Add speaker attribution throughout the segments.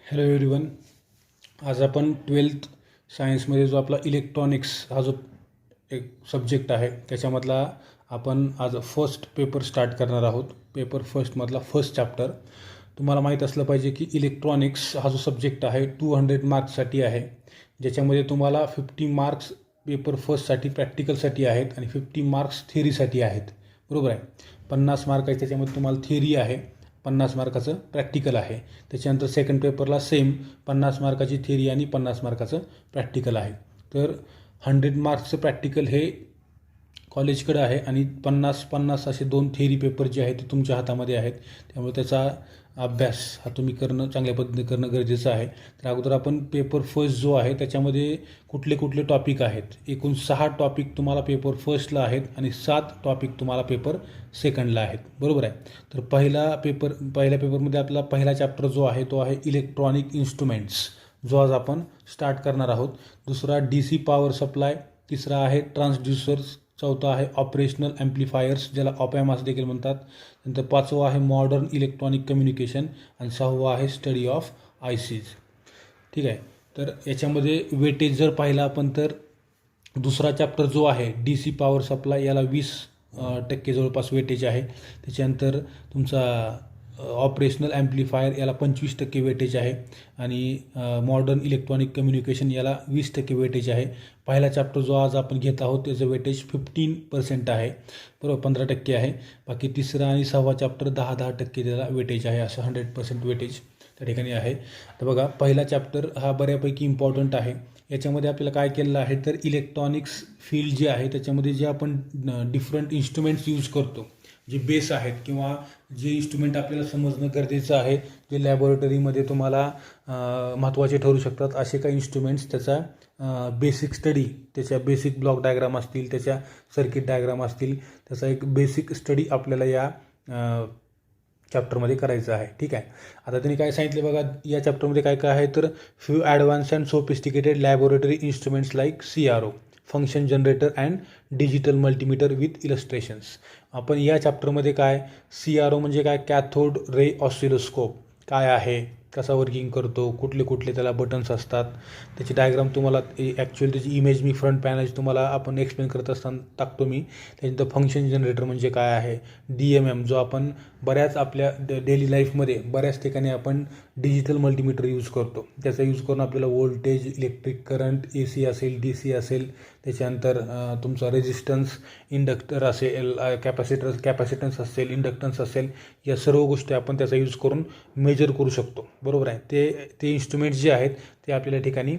Speaker 1: Hello everyone. आज आपण 12th सायन्समध्ये जो आपला इलेक्ट्रॉनिक्स हा जो एक सब्जेक्ट आहे त्याच्यामधला आपण आज फर्स्ट पेपर स्टार्ट करणार आहोत. पेपर फर्स्टमधला फर्स्ट चॅप्टर. तुम्हाला माहीत असलं पाहिजे की इलेक्ट्रॉनिक्स हा जो सब्जेक्ट आहे 200 मार्क्ससाठी आहे, ज्याच्यामध्ये तुम्हाला 50 मार्क्स पेपर फर्स्टसाठी प्रॅक्टिकलसाठी आहेत आणि 50 मार्क्स थिअरीसाठी आहेत. बरोबर आहे. 50 मार्क आहे त्याच्यामध्ये तुम्हाला थिअरी आहे, 50 मार्काचं प्रॅक्टिकल आहे. त्याच्यानंतर सेकंड पेपरला सेम 50 मार्काची थिअरी आणि 50 मार्काचं प्रॅक्टिकल आहे. तर 100 मार्क्सचं प्रॅक्टिकल हे कॉलेजकडे आहे आणि 50-50 असे 2 थिअरी पेपर जे आहेत ते तुमच्या हातामध्ये आहेत. त्यामुळे त्याचा अभ्यास हा तुम्ही चांगल्या पद्धतीने करणं गरजेचं आहे. तर अगोदर आपण पेपर फर्स्ट जो आहे त्याच्यामध्ये कुठले कुठले टॉपिक आहेत. एकूण 6 टॉपिक तुम्हाला पेपर फर्स्टला आहेत आणि 7 टॉपिक तुम्हाला पेपर सेकंडला आहेत. बरोबर आहे. तर पहिल्या पेपरमध्ये आपला पहिला चॅप्टर जो आहे तो आहे इलेक्ट्रॉनिक इन्स्ट्रुमेंट्स, जो आज आपण स्टार्ट करणार आहोत. दुसरा DC पॉवर सप्लाय, तिसरा आहे ट्रान्सड्यूसर्स, चौथा आहे ऑपरेशनल ॲम्प्लिफायर्स ज्याला ऑपॅम्प देखील म्हणतात. नंतर 5वं आहे मॉडर्न इलेक्ट्रॉनिक कम्युनिकेशन आणि 6वं आहे स्टडी ऑफ ICs. ठीक आहे. तर याच्यामध्ये वेटेज जर पाहिलं आपण तर दुसरा चॅप्टर जो आहे DC पॉवर सप्लाय याला 20% जवळपास वेटेज आहे. त्याच्यानंतर तुमचा ऑपरेशनल ॲम्प्लिफायर याला 25% वेटेज आहे आणि मॉडर्न इलेक्ट्रॉनिक कम्युनिकेशन याला 20% वेटेज आहे. पहिला चॅप्टर जो आज आपण घेत आहोत त्याचं वेटेज 15% आहे. बरोबर, 15% आहे. बाकी तिसरा आणि 6वा चॅप्टर 10% त्याला वेटेज आहे. असं 100% वेटेज त्या ठिकाणी आहे. तर बघा, पहिला चॅप्टर हा बऱ्यापैकी इम्पॉर्टंट आहे. याच्यामध्ये आपल्याला काय केलेलं आहे तर इलेक्ट्रॉनिक्स फील्ड जे आहे त्याच्यामध्ये जे आपण डिफरंट इन्स्ट्रुमेंट्स यूज करतो, जे बेस आहेत किंवा जे इन्स्ट्रुमेंट आपल्याला समजणं गरजेचं आहे, जे लॅबोरेटरीमध्ये तुम्हाला महत्त्वाचे ठरू शकतात, असे काही इन्स्ट्रुमेंट्स त्याचा बेसिक स्टडी, त्याच्या बेसिक ब्लॉक डायग्राम असतील, त्याच्या सर्किट डायग्राम असतील, त्याचा एक बेसिक स्टडी आपल्याला या चॅप्टरमध्ये करायचं आहे. ठीक आहे. आता त्यांनी काय सांगितले बघा, या चॅप्टरमध्ये काय काय आहे तर few advanced and sophisticated laboratory instruments like CRO, function generator and digital multimeter with illustrations. आपण या चॅप्टरमध्ये काय CRO म्हणजे काय, कॅथोड रे ऑसिलोस्कोप काय आहे, कसा वर्किंग करतो, कुठले कुठले त्याला बटन्स असतात, त्याची डायग्राम तुम्हाला ॲक्च्युअली त्याची इमेज मी फ्रंट पॅनल तुम्हाला आपण एक्सप्लेन करत असताना टाकतो मी. त्याच्यानंतर फंक्शन जनरेटर म्हणजे काय आहे, DMM जो आपण बऱ्याच आपल्या डेली लाईफमध्ये बऱ्याच ठिकाणी आपण डिजिटल मल्टीमीटर यूज करतो, त्याचा यूज करून आपल्याला वोल्टेज, इलेक्ट्रिक करंट, AC असेल, DC असेल, त्याच्यानंतर तुमचा रेजिस्टन्स, इंडक्टर असेल, कॅपॅसिटन्स असेल, इंडक्टन्स असेल, या सर्व गोष्टी आपण त्याचा यूज करून मेजर करू शकतो. बरोबर आहे. ते इन्स्ट्रुमेंट्स जे आहेत ते आपल्याला ठिकाणी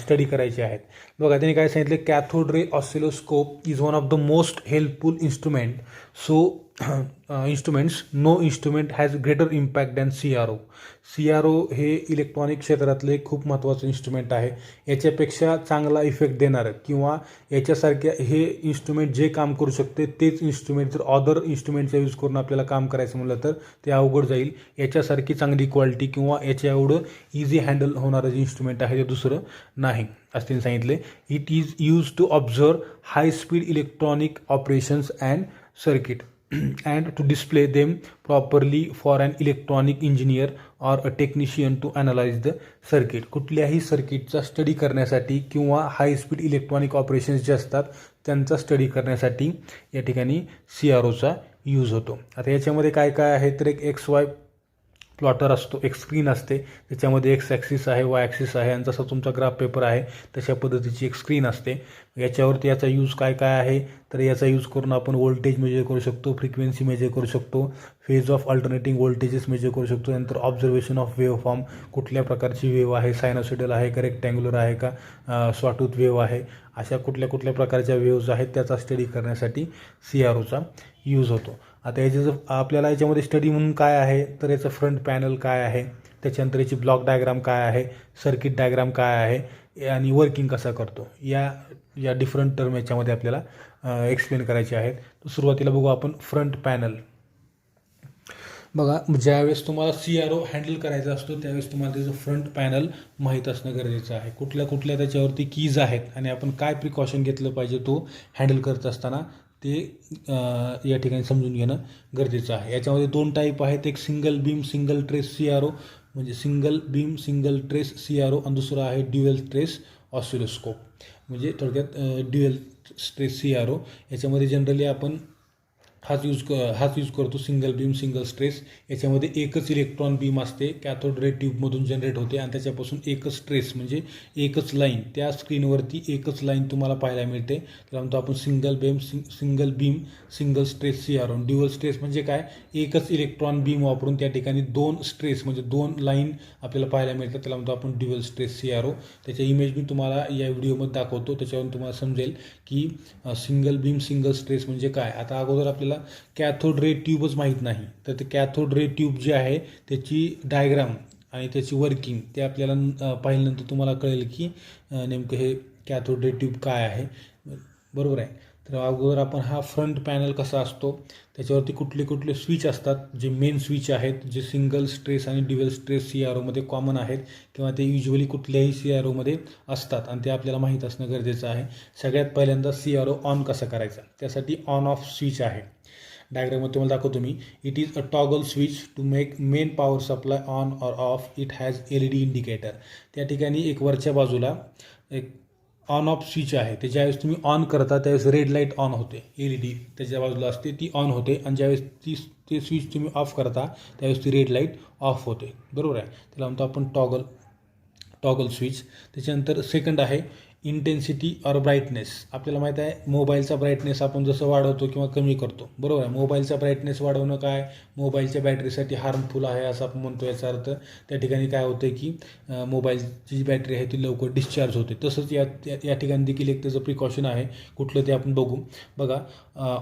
Speaker 1: स्टडी करायचे आहेत. बघा, त्यांनी काय सांगितले, cathode ray oscilloscope is one of the most helpful instrument. So no instrument has greater impact than CRO हे इलेक्ट्रॉनिक क्षेत्रातले खूप महत्त्वाचं इन्स्ट्रुमेंट आहे. याच्यापेक्षा चांगला इफेक्ट देणारं किंवा याच्यासारख्या हे इन्स्ट्रुमेंट जे काम करू शकते तेच इन्स्ट्रुमेंट जर अदर इन्स्ट्रुमेंटचा यूज करून आपल्याला काम करायचं म्हटलं तर ते अवघड जाईल. याच्यासारखी चांगली क्वालिटी किंवा याच्या एवढं इझी हँडल होणारं जे इन्स्ट्रुमेंट आहे ते दुसरं नाही, असं त्यांनी सांगितले. It is use to observe high speed electronic operations and circuit and to display them properly for an electronic engineer or a technician to analyze the circuit. कुठल्याही सर्किटचा स्टडी करण्यासाठी किंवा हाय स्पीड इलेक्ट्रॉनिक ऑपरेशन्स जे असतात त्यांचा study करण्यासाठी या ठिकाणी CROचा यूज होतो. आता याच्यामध्ये काय काय आहे तर एक XY प्लॉटर असतो, एक स्क्रीन असते, त्याच्यामध्ये X ॲक्सिस आहे, Y ॲक्सिस आहे आणि जसा तुमचा ग्राफ पेपर आहे तशा पद्धतीची एक स्क्रीन असते. याच्यावरती याचा यूज काय काय आहे तर याचा यूज करून आपण व्होल्टेज मेजर करू शकतो, फ्रिक्वेन्सी मेजर करू शकतो, phase of alternating voltages measure करू शकतो. नंतर ऑब्झर्वेशन ऑफ वेव्ह फॉर्म, कुठल्या प्रकारची वेव्ह आहे, सायनोसॉइडल आहे का, रेक्टँग्युलर आहे का, सॉटूथ वेव्ह आहे, अशा कुठल्या कुठल्या प्रकारच्या वेव्हज आहेत त्याचा स्टडी करण्यासाठी CROचा यूज होतो. आता याचे जर आपल्याला याच्यामध्ये स्टडी म्हणून काय आहे तर याचं फ्रंट पॅनल काय आहे, त्याच्यानंतर याची ब्लॉक डायग्राम काय आहे, सर्किट डायग्राम काय आहे आणि वर्किंग कसा करतो, या डिफरंट टर्म याच्यामध्ये आपल्याला एक्सप्लेन करायचे आहेत. तर सुरुवातीला बघू आपण फ्रंट पॅनल. बघा, ज्यावेळेस तुम्हाला CRO हँडल करायचा असतो त्यावेळेस तुम्हाला त्याचं फ्रंट पॅनल माहीत असणं गरजेचं आहे. कुठल्या कुठल्या त्याच्यावरती कीज आहेत आणि आपण काय प्रिकॉशन घेतलं पाहिजे तो हँडल करत असताना ते या ठिकाणी समजून घेणं गरजेचं आहे. याच्यामध्ये 2 टाईप आहेत, एक single beam single trace CRO म्हणजे single beam single trace CRO आणि दुसरा आहे ड्युअल ट्रेस ऑसिलोस्कोप. म्हणजे थोडक्यात ड्युअल ट्रेस CRO. याच्यामध्ये जनरली आपण हाच यूज करतो, सिंगल बीम सिंगल स्ट्रेस. याच्यामध्ये एकच इलेक्ट्रॉन बीम असते, कॅथोड रे ट्यूबमधून जनरेट होते आणि त्याच्यापासून एकच स्ट्रेस म्हणजे एकच लाईन, त्या स्क्रीनवरती एकच लाईन तुम्हाला पाहायला मिळते. त्याला म्हणतो आपण single beam single stress CRO. Dual stress म्हणजे काय, एकच इलेक्ट्रॉन बीम वापरून त्या ठिकाणी 2 स्ट्रेस म्हणजे 2 लाईन आपल्याला पाहायला मिळतात. त्याला म्हणतो आपण ड्युअल स्ट्रेस CRO. त्याच्या इमेज मी तुम्हाला या व्हिडिओमध्ये दाखवतो, त्याच्यावरून तुम्हाला समजेल की सिंगल बीम सिंगल स्ट्रेस म्हणजे काय. आता अगोदर आपल्याला कॅथोड रे ट्यूबच माहीत नाही, तर ते कॅथोड रे ट्यूब जे आहे त्याची डायग्राम आणि त्याची वर्किंग ते आपल्याला पाहिल्यानंतर तुम्हाला कळेल की नेमकं हे कॅथोड रे ट्यूब काय आहे. बरोबर आहे. तर अगोदर आपण हा फ्रंट पॅनल कसा असतो, त्याच्यावरती कुठले कुठले स्विच असतात, जे मेन स्विच आहेत, जे सिंगल स्ट्रेस आणि ड्युअल स्ट्रेस CROमध्ये कॉमन आहेत किंवा ते युजली कुठल्याही CROमध्ये असतात आणि ते आपल्याला माहीत असणं गरजेचं आहे. सगळ्यात पहिल्यांदा CRO ऑन कसा करायचा, त्यासाठी ऑन ऑफ स्विच आहे. डायग्राममध्ये तुम्हाला दाखवतो मी. It is a toggle switch to make main power supply on or off. It has LED indicator. त्या ठिकाणी एक वरच्या बाजूला एक ऑन ऑफ स्विच आहे. ते ज्यावेळेस तुम्ही ऑन करता त्यावेळेस रेड लाईट ऑन होते, LED त्याच्या बाजूला असते ती ऑन होते आणि ज्यावेळेस ते स्विच तुम्ही ऑफ करता त्यावेळेस ती रेड लाईट ऑफ होते. बरोबर आहे. त्याला म्हणतो आपण टॉगल स्विच. त्याच्यानंतर सेकंड आहे इंटेन्सिटी ऑर ब्राईटनेस. आपल्याला माहीत आहे मोबाईलचा ब्राईटनेस आपण जसं वाढवतो किंवा कमी करतो. बरोबर आहे. मोबाईलचा ब्राईटनेस वाढवणं काय मोबाईलच्या बॅटरीसाठी हार्मफुल आहे असं आपण म्हणतो. याचा अर्थ त्या ठिकाणी काय होतं की मोबाईलची जी बॅटरी आहे ती लवकर डिस्चार्ज होते. तसंच या ठिकाणी देखील एक त्याचं प्रिकॉशन आहे. कुठलं ते आपण बघा.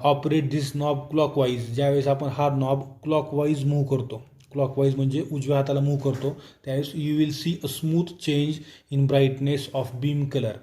Speaker 1: ऑपरेट दिस नॉब क्लॉकवाईज. ज्यावेळेस आपण हा नॉब क्लॉकवाईज मूव्ह करतो, क्लॉकवाईज म्हणजे उजव्या हाताला मूव्ह करतो, त्यावेळेस you will see a smooth change in brightness of beam colour.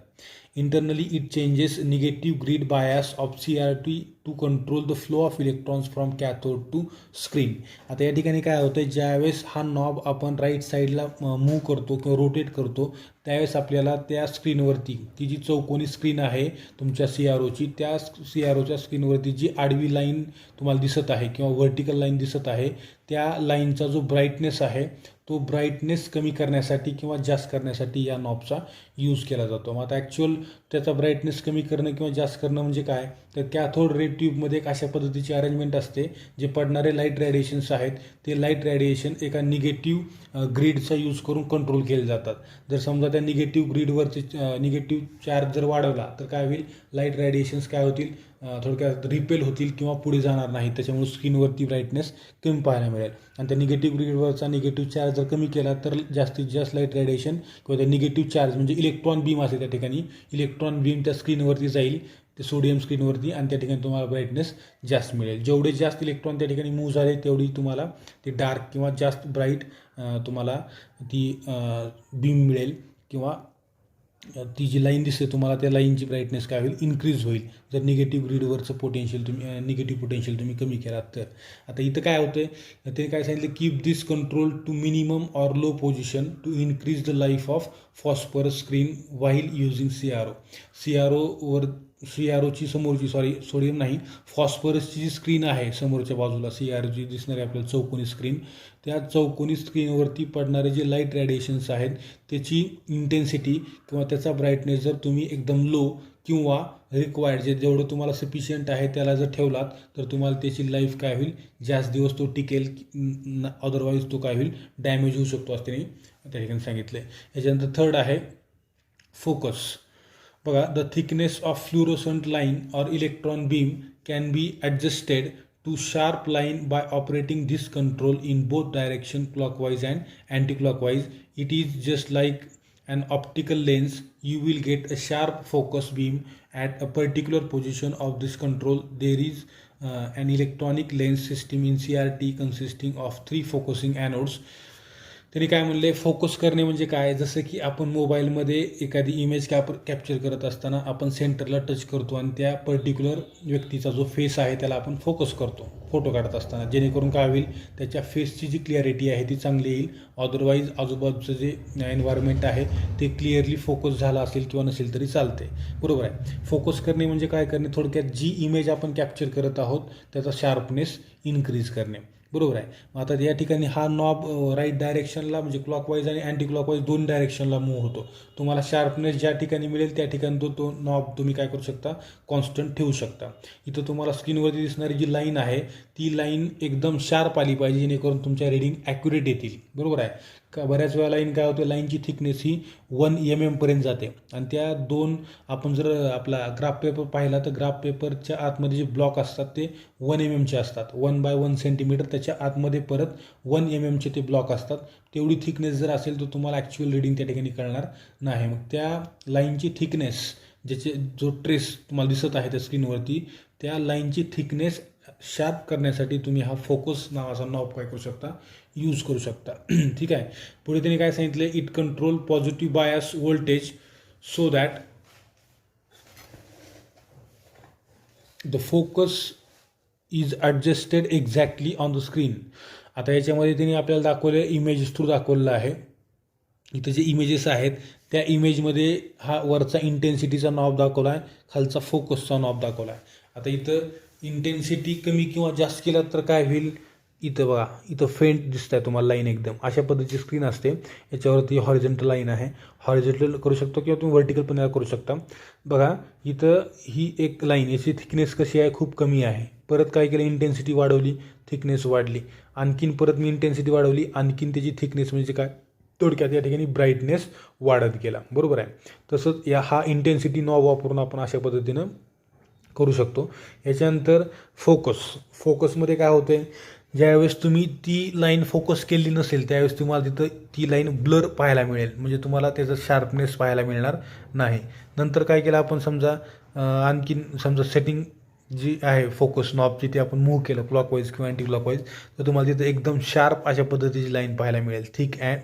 Speaker 1: Internally, it changes negative grid bias of CRT to control the flow of electrons from cathode to screen. आता या ठिकाणी काय होतं, ज्यावेळेस हा नॉब आपण राईट साईडला move करतो किंवा रोटेट करतो त्यावेळेस आपल्याला त्या स्क्रीनवरती ती जी चौकोनी स्क्रीन आहे तुमच्या CROची, त्या CROच्या स्क्रीनवरती जी आडवी लाईन तुम्हाला दिसत आहे किंवा व्हर्टिकल लाईन दिसत आहे, त्या लाईनचा जो ब्राईटनेस आहे तो ब्राईटनेस कमी करण्यासाठी किंवा जास्त करण्यासाठी या नॉबचा यूज केला जातो. मग आता ॲक्च्युअल त्याचा ब्राईटनेस कमी करणं किंवा जास्त करणं म्हणजे काय, तर कॅथोड रे ट्यूबमध्ये एक अशा पद्धतीची अरेंजमेंट असते, जे पडणारे लाईट रेडिएशन्स आहेत ते लाईट रेडिएशन एका निगेटिव्ह ग्रीडचा यूज करून कंट्रोल केले जातात. जर समजा त्या निगेटिव्ह ग्रीडवरती निगेटिव्ह चार्ज जर वाढवला तर काय होईल, लाईट रेडिएशन्स काय होतील, थोडक्यात रिपेल होतील किंवा पुढे जाणार नाहीत. त्याच्यामुळे स्क्रीनवरती ब्राईटनेस कमी पाहायला मिळेल. आणि त्या निगेटिव्ह ग्रीडवरचा निगेटिव्ह चार्ज जर कमी केला तर जास्तीत जास्त लाईट रेडिएशन किंवा त्या निगेटिव्ह चार्ज म्हणजे इलेक्ट्रॉन बीम असेल त्या ठिकाणी, इलेक्ट्रॉन बीम त्या स्क्रीनवरती जाईल, ते सोडियम स्क्रीनवरती, आणि त्या ठिकाणी तुम्हाला ब्राईटनेस जास्त मिळेल. जेवढे जास्त इलेक्ट्रॉन त्या ठिकाणी मूव्ह झाले तेवढी तुम्हाला ती डार्क किंवा जास्त ब्राईट तुम्हाला ती बीम मिळेल किंवा ती जी लाईन दिसते तुम्हाला त्या लाईनची ब्राईटनेस काय होईल, इन्क्रीज होईल, जर निगेटिव्ह ग्रीडवरचं निगेटिव्ह पोटेन्शियल तुम्ही कमी केलात तर. आता इथं काय होतं, ते काय सांगितलं, keep this control to minimum or low position to increase the life of phosphorus screen while using CROची समोरची सोडियम नाही, फॉस्फरसची जी स्क्रीन आहे समोरच्या बाजूला CROची दिसणारी आपल्याला चौकोनी स्क्रीन, त्या चौकोनी स्क्रीनवरती पडणारे जे लाईट रेडिएशन्स आहेत त्याची इंटेन्सिटी किंवा त्याचा ब्राईटनेस जर तुम्ही एकदम लो किंवा रिक्वायर्ड जेवढं तुम्हाला सफिशियंट आहे त्याला जर ठेवलात तर तुम्हाला त्याची लाईफ काय होईल, जास्त दिवस तो टिकेल, अदरवाईज तो काय होईल, डॅमेज होऊ शकतो असं त्यांनी त्या ठिकाणी सांगितलं आहे. याच्यानंतर थर्ड आहे फोकस. बघा, the thickness of fluorescent line or electron beam can be adjusted to sharp line by operating this control in both direction, clockwise and anti-clockwise. It is just like an optical lens. You will get a sharp focus beam at a particular position of this control. There is an electronic lens system in CRT consisting of 3 focusing anodes. त्यांनी काय म्हणले, focus करणे म्हणजे काय, जसं की आपण मोबाईलमध्ये एखादी इमेज कॅप्चर करत असताना आपण सेंटरला टच करतो आणि त्या पर्टिक्युलर व्यक्तीचा जो फेस आहे त्याला आपण फोकस करतो फोटो काढत असताना, जेणेकरून काय होईल, त्याच्या फेसची जी क्लिअरिटी आहे ती चांगली येईल. अदरवाईज आजूबाजूचं जे एन्व्हायरमेंट आहे ते क्लिअरली फोकस झाला असेल किंवा नसेल तरी चालते. बरोबर आहे. फोकस करणे म्हणजे काय करणे, थोडक्यात जी इमेज आपण कॅप्चर करत आहोत त्याचा शार्पनेस इन्क्रीज करणे. बरोबर आहे. मग आता या ठिकाणी हा नॉब राईट डायरेक्शनला म्हणजे क्लॉकवाईज आणि अँटी क्लॉकवाईज दोन डायरेक्शनला मूव्ह होतो. तुम्हाला शार्पनेस ज्या ठिकाणी मिळेल त्या ठिकाणी तो नॉब तुम्ही काय करू शकता, कॉन्स्टंट ठेवू शकता. इथं तुम्हाला स्क्रीनवरती दिसणारी जी लाईन आहे ती लाईन एकदम शार्प आली पाहिजे, जेणेकरून तुमच्या रीडिंग ॲक्युरेट येतील. बरोबर आहे का. बऱ्याच वेळा लाईन काय होते, लाईनची थिकनेस ही 1 mm पर्यंत जाते आणि त्या दोन आपण जर आपला ग्राफ पेपर पाहिला तर ग्राफ पेपरच्या आतमध्ये जे ब्लॉक असतात ते 1 mm चे असतात. 1 by 1 सेंटीमीटर त्याच्या आतमध्ये परत 1 mm चे ते ब्लॉक असतात. तेवढी थिकनेस जर असेल तर तुम्हाला ॲक्च्युअल रीडिंग त्या ठिकाणी कळणार नाही. मग त्या लाईनची थिकनेस जो ट्रेस तुम्हाला दिसत आहे त्या स्क्रीनवरती, त्या लाईनची थिकनेस शार्प करण्यासाठी तुम्ही हा फोकस नावाचा नॉब काय करू शकता, यूज करू शकता. ठीक आहे. पुढे त्यांनी काय सांगितलं, it control positive bias voltage so that the focus is adjusted exactly on the screen. आता याच्यामध्ये त्यांनी आपल्याला दाखवले इमेजेस थ्रू दाखवलेलं आहे. इथं जे इमेजेस आहेत त्या इमेजमध्ये हा वरचा इंटेन्सिटीचा नॉब दाखवला आहे, खालचा फोकसचा नॉब दाखवला आहे. आता इथं इंटेन्सिटी कमी किंवा जास्त केला तर काय होईल, इथं बघा इथं फेंट दिसत आहे तुम्हाला लाईन एकदम अशा पद्धतीची स्क्रीन असते. याच्यावरती हॉरिझॉन्टल लाईन आहे, हॉरिझॉन्टल करू शकतो किंवा तुम्ही व्हर्टिकल पण याला करू शकता. बघा इथं ही एक लाईन, याची थिकनेस कशी आहे, खूप कमी आहे. परत काय केलं, इंटेन्सिटी वाढवली, थिकनेस वाढली. आणखीन परत मी इंटेन्सिटी वाढवली, आणखीन त्याची थिकनेस म्हणजे काय, थोडक्यात या ठिकाणी ब्राईटनेस वाढत गेला. बरोबर आहे. तसंच हा इंटेन्सिटी नॉब वापरून आपण अशा पद्धतीनं करू शकतो. याच्यानंतर फोकसमध्ये काय होते, ज्यावेळेस तुम्ही ती लाईन फोकस केली नसेल त्यावेळेस तुम्हाला तिथं ती लाईन ब्लर पाहायला मिळेल, म्हणजे तुम्हाला त्याचं शार्पनेस पाहायला मिळणार नाही. नंतर काय केलं आपण, समजा आणखीन समजा सेटिंग जी आहे फोकस नॉबची ती आपण मूव्ह केलं क्लॉकवाईज किंवा अँटी क्लॉकवाईज, तर तुम्हाला तिथं एकदम शार्प अशा पद्धतीची लाईन पाहायला मिळेल,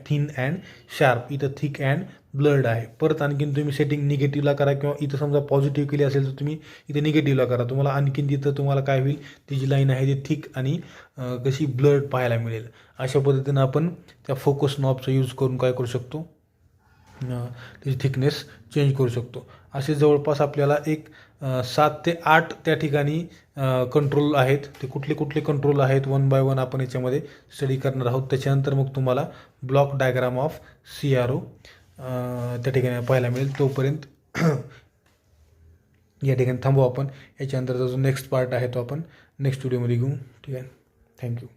Speaker 1: थिन अँड शार्प. इथं थिक अँड ब्लर्ड आहे. परत आणखीन तुम्ही सेटिंग निगेटिव्हला करा किंवा इथं समजा पॉझिटिव्ह केली असेल तर तुम्ही इथे निगेटिव्हला करा, तुम्हाला आणखीन तिथं तुम्हाला काय होईल, ती जी लाईन आहे ती थिक आणि कशी ब्लर्ड पाहायला मिळेल. अशा पद्धतीनं आपण त्या फोकस नॉबचा यूज करून काय करू शकतो, त्याची थिकनेस चेंज करू शकतो. असे जवळपास आपल्याला एक 7 ते 8 त्या ठिकाणी कंट्रोल आहेत. ते कुठले कुठले कंट्रोल आहेत 1 by 1 आपण याच्यामध्ये स्टडी करणार आहोत. त्याच्यानंतर मग तुम्हाला ब्लॉक डायग्राम ऑफ CRO त्या ठिकाणी पाहायला मिळेल. तोपर्यंत या ठिकाणी थांबू आपण. याच्यानंतरचा जो नेक्स्ट पार्ट आहे तो आपण नेक्स्ट व्हिडिओमध्ये घेऊ. ठीक आहे. थँक्यू.